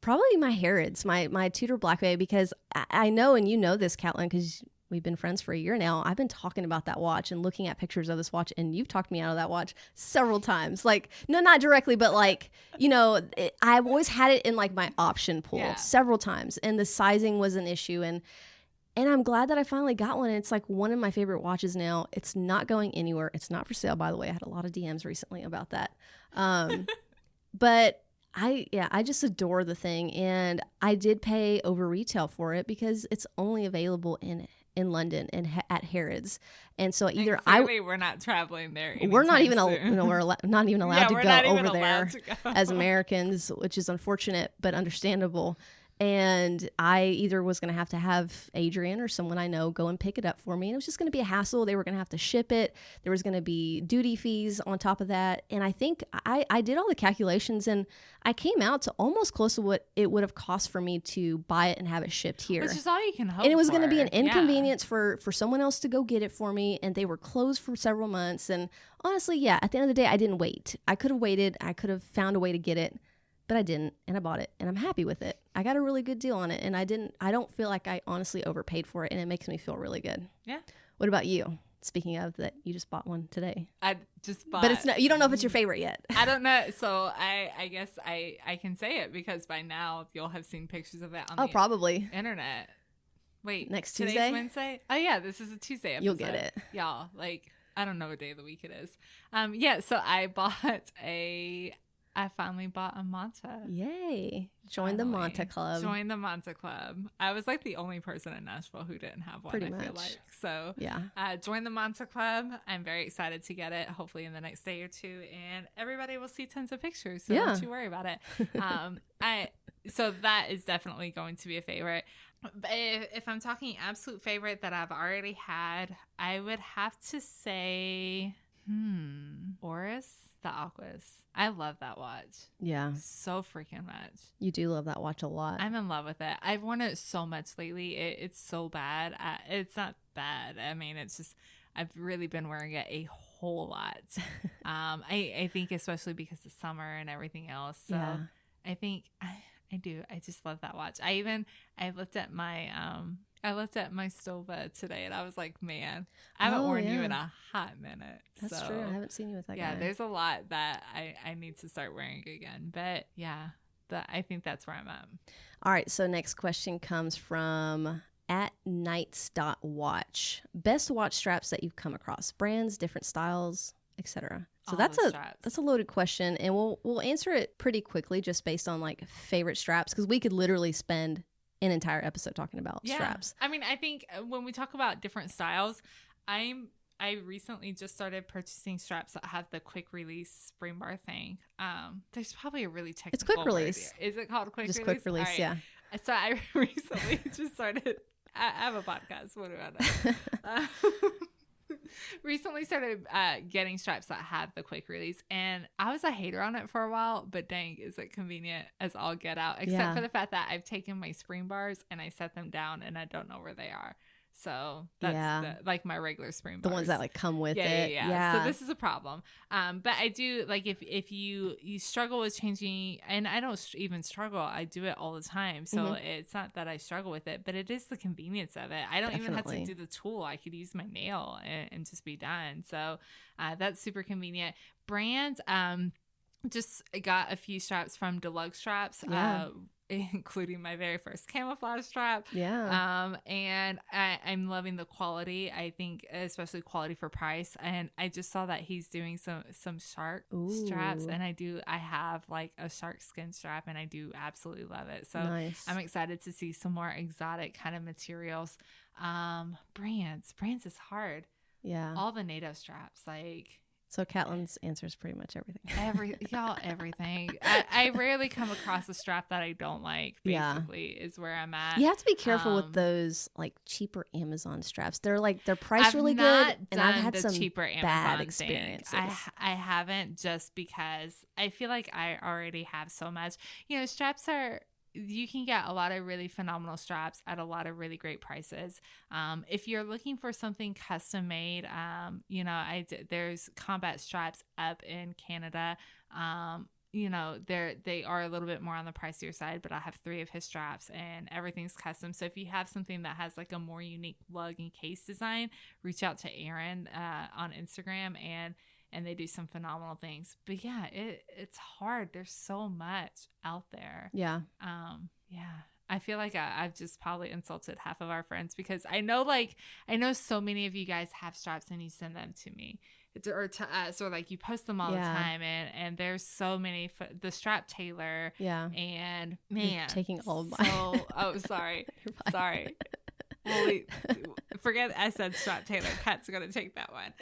Probably my Harrods, my Tudor Black Bay, because I know, and you know this, Katlen, because we've been friends for a year now. I've been talking about that watch and looking at pictures of this watch, and you've talked me out of that watch several times. Like, no, not directly, but like, I've always had it in like my option pool several times, and the sizing was an issue, and I'm glad that I finally got one. And it's like one of my favorite watches now. It's not going anywhere. It's not for sale, by the way. I had a lot of DMs recently about that. But I just adore the thing, and I did pay over retail for it because it's only available in London and at Harrods, and so either we're not traveling there. We're not even we're not even allowed to go over there to go. as Americans, which is unfortunate but understandable. And I either was going to have Adrian or someone I know go and pick it up for me. And it was just going to be a hassle. They were going to have to ship it. There was going to be duty fees on top of that. And I think I did all the calculations, and I came out to almost close to what it would have cost for me to buy it and have it shipped here. Which is all you can hope for. And it was going to be an inconvenience for someone else to go get it for me. And they were closed for several months. And honestly, at the end of the day, I didn't wait. I could have waited. I could have found a way to get it. But I didn't, and I bought it, and I'm happy with it. I got a really good deal on it, and I don't feel like I honestly overpaid for it, and it makes me feel really good. Yeah. What about you? Speaking of that, you just bought one today. I just bought. But it's not, you don't know if it's your favorite yet. I don't know. So I guess I can say it because by now you'll have seen pictures of it on the probably internet. Wait, next Tuesday? Today's Wednesday? Oh yeah, this is a Tuesday episode. You'll get it. Y'all, like, I don't know what day of the week it is. So I finally bought a Manta. Yay. Join the Manta Club. Join the Manta Club. I was like the only person in Nashville who didn't have one, I feel like. So join the Manta Club. I'm very excited to get it, hopefully in the next day or two. And everybody will see tons of pictures, so don't you worry about it. So that is definitely going to be a favorite. But if I'm talking absolute favorite that I've already had, I would have to say... Oris, the Aquas. I love that watch. Yeah. So freaking much. You do love that watch a lot. I'm in love with it. I've worn it so much lately. It's so bad. It's not bad. I mean, it's just, I've really been wearing it a whole lot. I think especially because of summer and everything else. So I think I do. I just love that watch. I looked at my Stova today, and I was like, man, I haven't worn you in a hot minute. That's true. I haven't seen you with that guy. Yeah, there's a lot that I need to start wearing again. But yeah, I think that's where I'm at. All right. So next question comes from @nights.watch. Best watch straps that you've come across. Brands, different styles, etc. So that's a loaded question, and we'll answer it pretty quickly just based on like favorite straps, because we could literally spend an entire episode talking about straps. I mean, I think when we talk about different styles, I recently just started purchasing straps that have the quick release spring bar thing. There's probably a really technical It's quick release. Is it called quick release? Just quick release, right. Yeah. So I recently just started I have a podcast. What about that? Recently started getting straps that have the quick release, and I was a hater on it for a while, but dang, is it convenient as all get out, except for the fact that I've taken my spring bars and I set them down and I don't know where they are. So that's like my regular spring bars. The ones that like come with it. Yeah. So this is a problem. But I do like if you struggle with changing, and I don't even struggle. I do it all the time. So it's not that I struggle with it, but it is the convenience of it. I don't even have to do the tool. I could use my nail and just be done. So that's super convenient. Brands, just got a few straps from Deluxe Straps. Including my very first camouflage strap. And I'm loving the quality. I think especially quality for price. And I just saw that he's doing some shark straps, and I have like a shark skin strap, and I do absolutely love it. So I'm excited to see some more exotic kind of materials. Brands is hard. All the NATO straps, like. So Katlen's answers pretty much everything. Everything. I rarely come across a strap that I don't like, basically, is where I'm at. You have to be careful with those like cheaper Amazon straps. They're priced really good, and I've had some cheaper bad experiences. I haven't, just because I feel like I already have so much. Straps are... You can get a lot of really phenomenal straps at a lot of really great prices. If you're looking for something custom made, there's combat straps up in Canada. They are a little bit more on the pricier side, but I have 3 of his straps and everything's custom. So if you have something that has like a more unique lug and case design, reach out to Aaron on Instagram and they do some phenomenal things. But it's hard. There's so much out there. I feel like I've just probably insulted half of our friends, because I know so many of you guys have straps and you send them to me or to us, or like you post them all the time, and there's so many the strap tailor and man, you're taking all of mine. Sorry. Well, forget I said strap tailor. Kat's gonna take that one.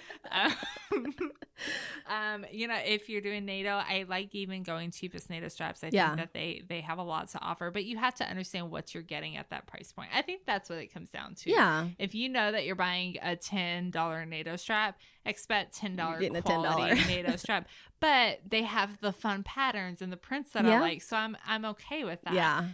If you're doing NATO, I like even going cheapest NATO straps. I think that they have a lot to offer, but you have to understand what you're getting at that price point. I think that's what it comes down to. If you know that you're buying a $10 NATO strap, expect $10 quality NATO strap. But they have the fun patterns and the prints that I like, so I'm okay with that.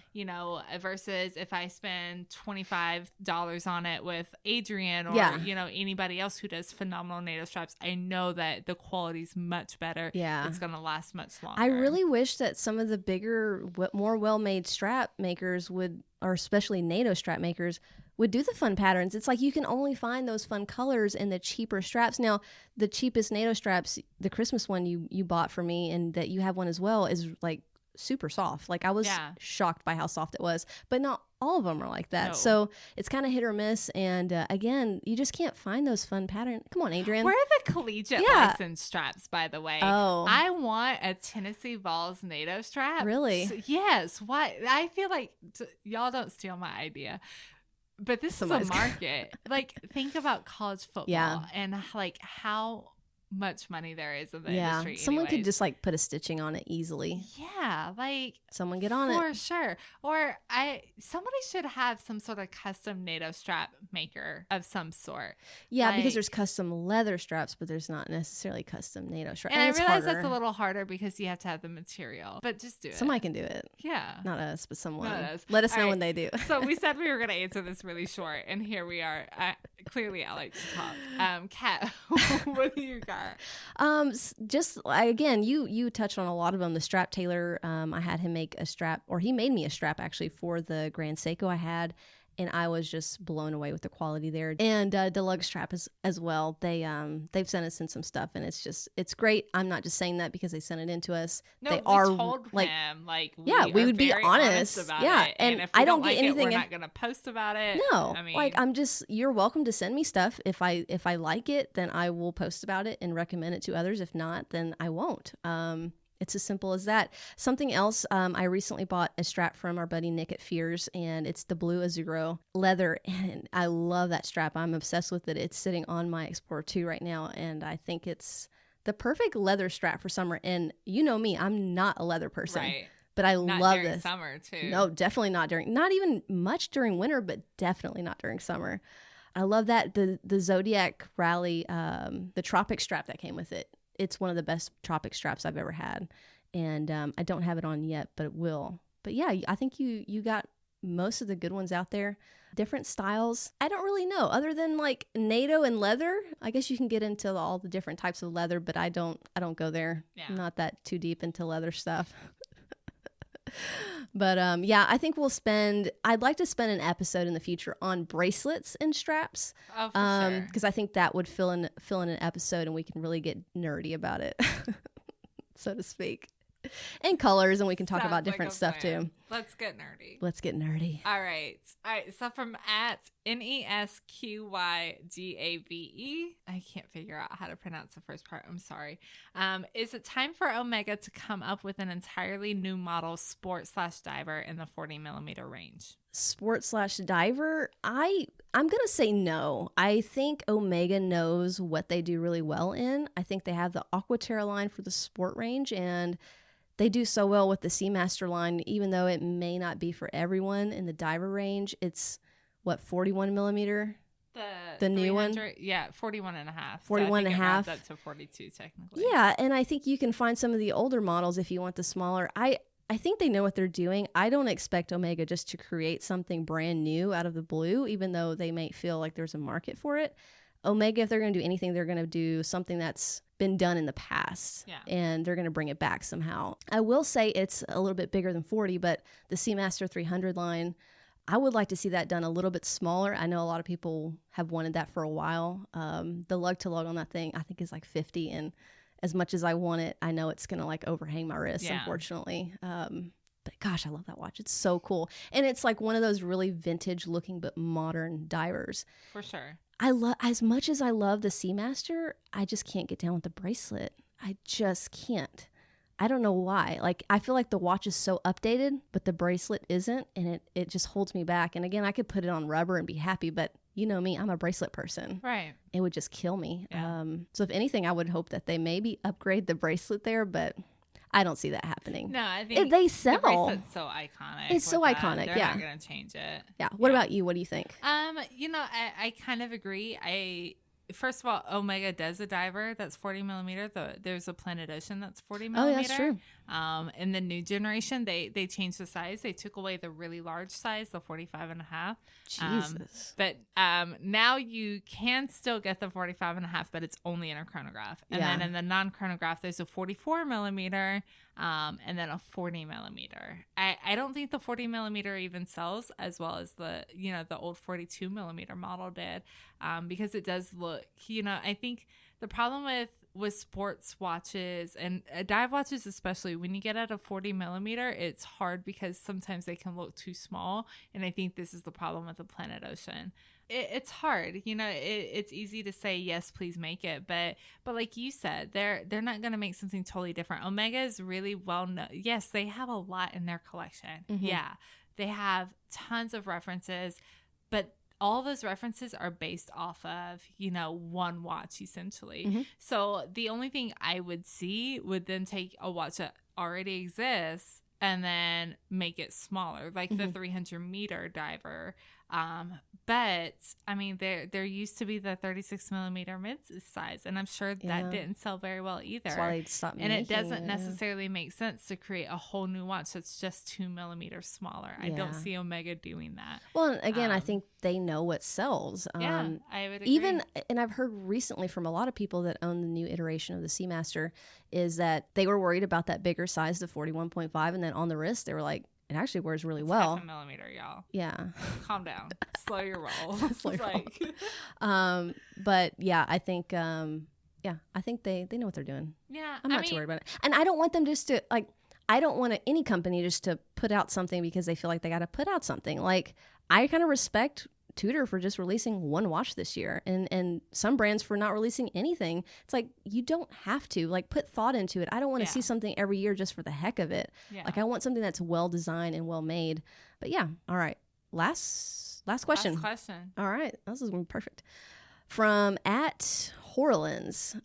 Versus if I spend $25 on it with Adrian or anybody else who does phenomenal NATO straps, I know that the quality's much better. It's gonna last much longer. I really wish that some of the bigger, more well-made strap makers would, or especially NATO strap makers, would do the fun patterns. It's like you can only find those fun colors in the cheaper straps. Now, the cheapest NATO straps, the Christmas one you bought for me, and that you have one as well, is like super soft. Like I was shocked by how soft it was, but not all of them are like that. No. So it's kind of hit or miss. And again, you just can't find those fun patterns. Come on, Adrian. Where are the collegiate license straps, by the way? Oh, I want a Tennessee Vols NATO strap. Really? So, yes. Why? I feel like y'all don't steal my idea. But this is a market. Like, think about college football and like how much money there is in the industry. Someone could just like put a stitching on it easily. Like someone get on it for sure. Or somebody should have some sort of custom NATO strap maker of some sort. Because there's custom leather straps, but there's not necessarily custom NATO straps. And I realize that's a little harder because you have to have the material. But just do it. Somebody can do it. Yeah. Not us, but someone. Let us know when they do. So we said we were going to answer this really short, and here we are. Clearly, I like to talk. Kat, what do you got? Just again, you touched on a lot of them. The strap tailor, I had him make a strap, or he made me a strap actually for the Grand Seiko I had, and I was just blown away with the quality there. And Deluxe Strap as well. They've sent us in some stuff, and it's great. I'm not just saying that because they sent it in to us. No, they we told him we would be honest about it. And if I don't like get anything. We're not gonna post about it. No, I mean, I'm just. You're welcome to send me stuff. If I like it, then I will post about it and recommend it to others. If not, then I won't. It's as simple as that. Something else, I recently bought a strap from our buddy Nick at Fears, and it's the blue Azuro leather, and I love that strap. I'm obsessed with it. It's sitting on my Explorer 2 right now, and I think it's the perfect leather strap for summer. And you know me, I'm not a leather person. Right. But I not love during this. summer too. No, definitely not even much during winter, but definitely not during summer. I love that the Zodiac Rally, the Tropic strap that came with it. It's one of the best Tropic straps I've ever had, and I don't have it on yet, but it will. But yeah, I think you got most of the good ones out there. Different styles. I don't really know, other than like NATO and leather. I guess you can get into all the different types of leather, but I don't go there. Yeah. I'm not that too deep into leather stuff. But yeah, I think I'd like to spend an episode in the future on bracelets and straps. Oh, for sure. Because I think that would fill in an episode and we can really get nerdy about it, so to speak. And colors, and we can talk about different stuff too. Let's get nerdy. All right. So from at NESQYGAVE, I can't figure out how to pronounce the first part. I'm sorry. Is it time for Omega to come up with an entirely new model sport/diver in the 40 millimeter range? Sport/diver? I'm gonna say no. I think Omega knows what they do really well in. I think they have the Aquaterra line for the sport range, and they do so well with the Seamaster line, even though it may not be for everyone in the diver range. It's what, 41 millimeter? The new one? Yeah, 41 and a half. 41 and a half. That's to 42 technically. Yeah, and I think you can find some of the older models if you want the smaller. I think they know what they're doing. I don't expect Omega just to create something brand new out of the blue, even though they may feel like there's a market for it. Omega, if they're going to do anything, they're going to do something that's been done in the past, and they're going to bring it back somehow. I will say it's a little bit bigger than 40, but the Seamaster 300 line, I would like to see that done a little bit smaller. I know a lot of people have wanted that for a while. The lug to lug on that thing, I think, is like 50, and as much as I want it, I know it's going to like overhang my wrist, unfortunately. But gosh, I love that watch. It's so cool. And it's like one of those really vintage looking but modern divers. For sure. As much as I love the Seamaster, I just can't get down with the bracelet. I just can't. I don't know why. Like, I feel like the watch is so updated, but the bracelet isn't, and it just holds me back. And again, I could put it on rubber and be happy, but you know me, I'm a bracelet person. Right. It would just kill me. Yeah. So if anything, I would hope that they maybe upgrade the bracelet there, but I don't see that happening. No, I think they sell. The bracelet's so iconic. It's so iconic. They're not going to change it. Yeah. What about you? What do you think? I kind of agree. First of all, Omega does a diver that's 40 millimeter. There's a Planet Ocean that's 40 millimeter. Oh, that's true. In the new generation, they changed the size. They took away the really large size, the 45 and a half. Jesus. But now you can still get the 45 and a half, but it's only in a chronograph. And then in the non-chronograph, there's a 44 millimeter and then a 40 millimeter. I don't think the 40 millimeter even sells as well as the old 42 millimeter model did, because it does look, I think the problem with sports watches and dive watches, especially when you get at a 40 millimeter, it's hard because sometimes they can look too small. And I think this is the problem with the Planet Ocean. It's hard, it's easy to say, yes, please make it. But like you said, they're not going to make something totally different. Omega is really well known. Yes, they have a lot in their collection. Mm-hmm. Yeah, they have tons of references, but all those references are based off of, one watch, essentially. Mm-hmm. So the only thing I would see would then take a watch that already exists and then make it smaller, like the 300 meter diver. But I mean, there used to be the 36 millimeter mid size, and I'm sure that didn't sell very well either. That's why they stopped making it. And it doesn't necessarily make sense to create a whole new watch that's just 2 millimeters smaller. I don't see Omega doing that. Well, again, I think they know what sells. I would agree. Even, and I've heard recently from a lot of people that own the new iteration of the Seamaster, is that they were worried about that bigger size, the 41.5, and then on the wrist, they were like, it actually wears really well. Half a millimeter, y'all. Yeah. Calm down. Slow your roll. But yeah, I think I think they know what they're doing. Yeah. I'm not too worried about it. And I don't want them just to I don't want any company just to put out something because they feel like they got to put out something. Like, I kind of respect Tudor for just releasing one watch this year, and some brands for not releasing anything. It's like, you don't have to put thought into it. I don't want to see something every year just for the heck of it. I want something that's well designed and well made. But yeah, all right, last question. All right, this is gonna be perfect. From at Horlins,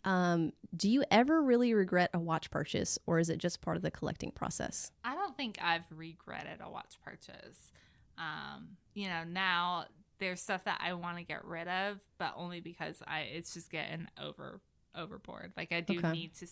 do you ever really regret a watch purchase, or is it just part of the collecting process? I don't think I've regretted a watch purchase. Now there's stuff that I want to get rid of, but only because it's just getting overboard. Like I do need to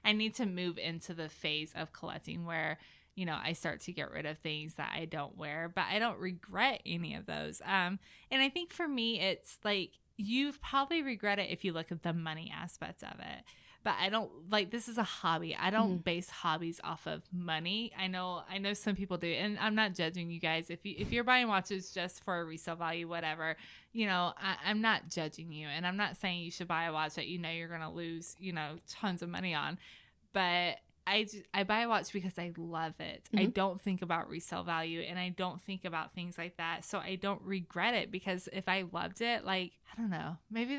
I need to move into the phase of collecting where, I start to get rid of things that I don't wear, but I don't regret any of those. And I think for me, it's like, you probably regret it if you look at the money aspect of it. But I don't, this is a hobby. I don't base hobbies off of money. I know some people do, and I'm not judging you guys. If you're buying watches just for a resale value, whatever, I'm not judging you, and I'm not saying you should buy a watch that you're going to lose, tons of money on. But I buy a watch because I love it. I don't think about resale value, and I don't think about things like that. So I don't regret it, because if I loved it, I don't know, maybe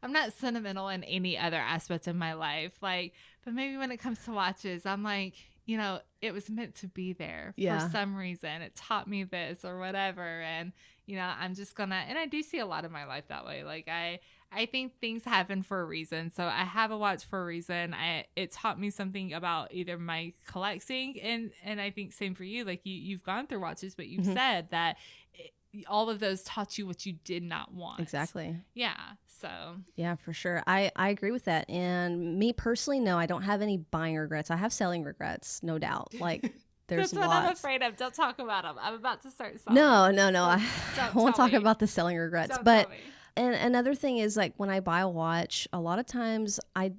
I'm not sentimental in any other aspect of my life. But maybe when it comes to watches, I'm like, it was meant to be there for some reason. It taught me this or whatever. And, I'm just gonna, and I do see a lot of my life that way. I think things happen for a reason. So I have a watch for a reason. It taught me something about either my collecting, and I think same for you. You've gone through watches, but you've said that all of those taught you what you did not want. Exactly. Yeah. So. Yeah, for sure. I agree with that. And me personally, no, I don't have any buying regrets. I have selling regrets, no doubt. There's That's what lots. I'm afraid of. Don't talk about them. I'm about to start No. selling. I won't talk about the selling regrets. But and another thing is, when I buy a watch, a lot of times I've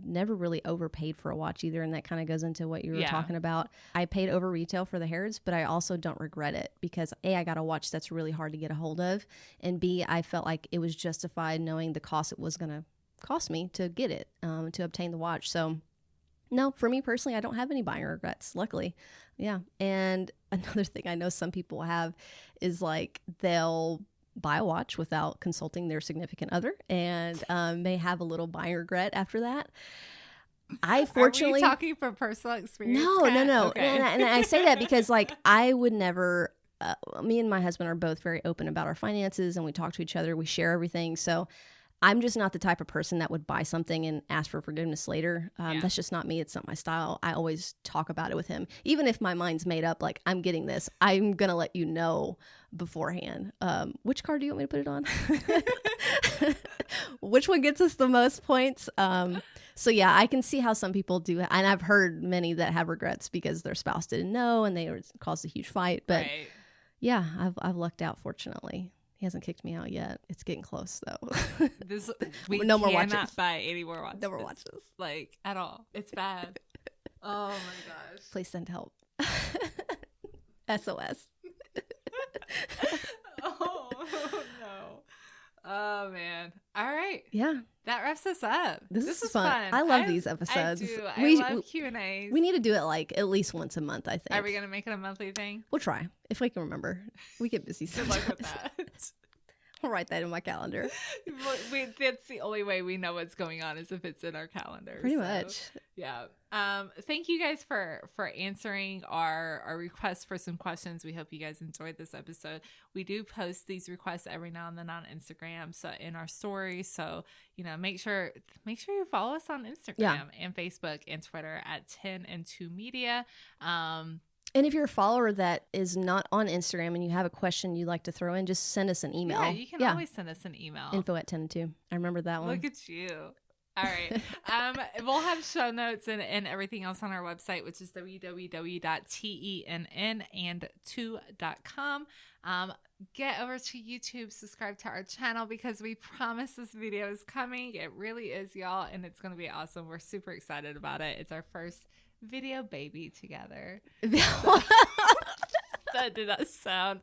never really overpaid for a watch either. And that kind of goes into what you were talking about. I paid over retail for the Harrods, but I also don't regret it, because A, I got a watch that's really hard to get a hold of. And B, I felt like it was justified knowing the cost it was going to cost me to get it, to obtain the watch. So no, for me personally, I don't have any buying regrets, luckily. Yeah. And another thing I know some people have is they'll buy a watch without consulting their significant other, and may have a little buying regret after that. I fortunately... Are we talking from personal experience? No. Okay. And I say that because I would never... me and my husband are both very open about our finances, and we talk to each other. We share everything. So I'm just not the type of person that would buy something and ask for forgiveness later. That's just not me. It's not my style. I always talk about it with him. Even if my mind's made up, I'm getting this, I'm going to let you know beforehand. Which card do you want me to put it on? Which one gets us the most points? So yeah, I can see how some people do. And I've heard many that have regrets because their spouse didn't know and they caused a huge fight. But yeah, I've lucked out, fortunately. He hasn't kicked me out yet. It's getting close though. We no more cannot watches. buy any more watches. No more watches. At all. It's bad. Oh my gosh. Please send help. SOS. Oh no. Oh man. All right. Yeah. That wraps us up. This is fun. I love these episodes. I do. I love Q&As. We need to do it at least once a month, I think. Are we going to make it a monthly thing? We'll try. If we can remember. We get busy sometimes. Good luck with that. I'll write that in my calendar. That's the only way we know what's going on, is if it's in our calendar. Pretty much. Yeah. Thank you guys for answering our requests for some questions. We hope you guys enjoyed this episode. We do post these requests every now and then on Instagram, so in our stories. So, make sure you follow us on Instagram and Facebook and Twitter at Tenn and 2 Media. And if you're a follower that is not on Instagram and you have a question you'd like to throw in, just send us an email. Yeah, you can always send us an email. info@10and2. I remember that one. Look at you. All right. We'll have show notes and everything else on our website, which is www.tennand2.com. Get over to YouTube, subscribe to our channel, because we promise this video is coming. It really is, y'all, and it's going to be awesome. We're super excited about it. It's our first video baby together. That did not sound.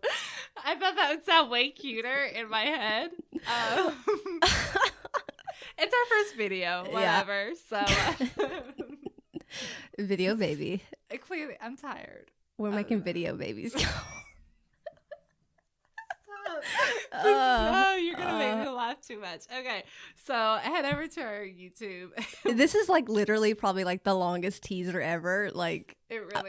I thought that would sound way cuter in my head. It's our first video, whatever. So video baby. Clearly, I'm tired. We're making video babies. You're gonna make me laugh too much. Okay, so head over to our YouTube. This is literally probably the longest teaser ever. It really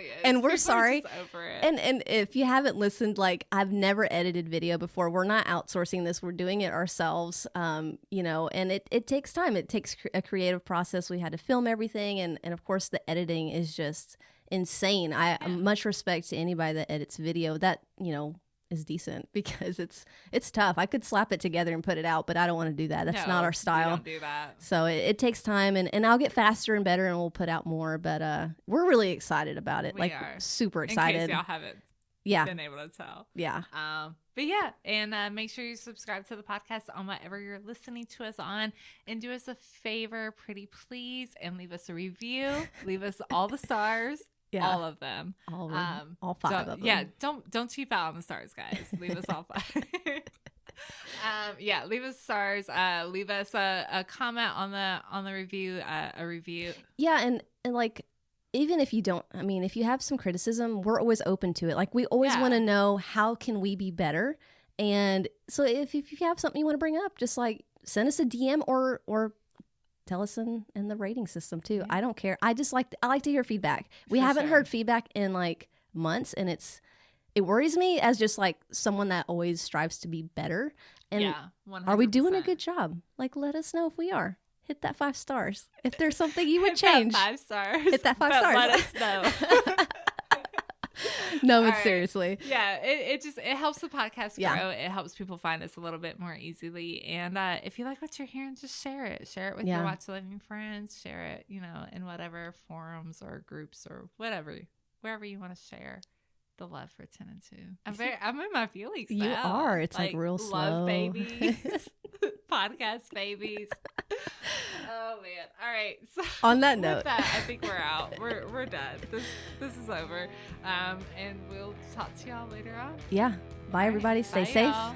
is. And we're People sorry. are just over it. And if you haven't listened, I've never edited video before. We're not outsourcing this. We're doing it ourselves. And it takes time. It takes a creative process. We had to film everything, and of course the editing is just insane. I much respect to anybody that edits video that, is decent, because it's tough. I could slap it together and put it out, but I don't want to do that. That's not our style. Don't do that. So it takes time, and I'll get faster and better, and we'll put out more. But we're really excited about it. We are super excited. In case y'all haven't been able to tell. Yeah. But yeah, and make sure you subscribe to the podcast on whatever you're listening to us on, and do us a favor, pretty please, and leave us a review. Leave us all the stars. Yeah. All of them. All 5 of them. Yeah, don't cheap out on the stars, guys. Leave us all 5. Leave us stars. Leave us a comment on the review, a review. Yeah, and like, even if you don't, if you have some criticism, we're always open to it. Like, we always want to know, how can we be better? And so if you have something you want to bring up, just like send us a DM or tell us in the rating system too. Yeah. I don't care. I like to hear feedback. We haven't heard feedback in like months, and it worries me as just like someone that always strives to be better. And 100%. Are we doing a good job? Like, let us know if we are. Hit that 5 stars. If there's something you would change. 5 stars. Hit that 5 stars. Let us know. No, but seriously. Yeah, it helps the podcast grow. It helps people find us a little bit more easily. And if you like what you're hearing, just share it. Share it with your Watch Living friends. Share it, in whatever forums or groups or wherever you want to share the love for Tenn and 2. I'm in my feelings now. You are. It's like real slow. Love babies. Podcast babies. Oh man. All right. So on that note, with that, I think we're out. We're done. This is over. And we'll talk to y'all later on. Yeah. Bye everybody. Stay safe. Y'all.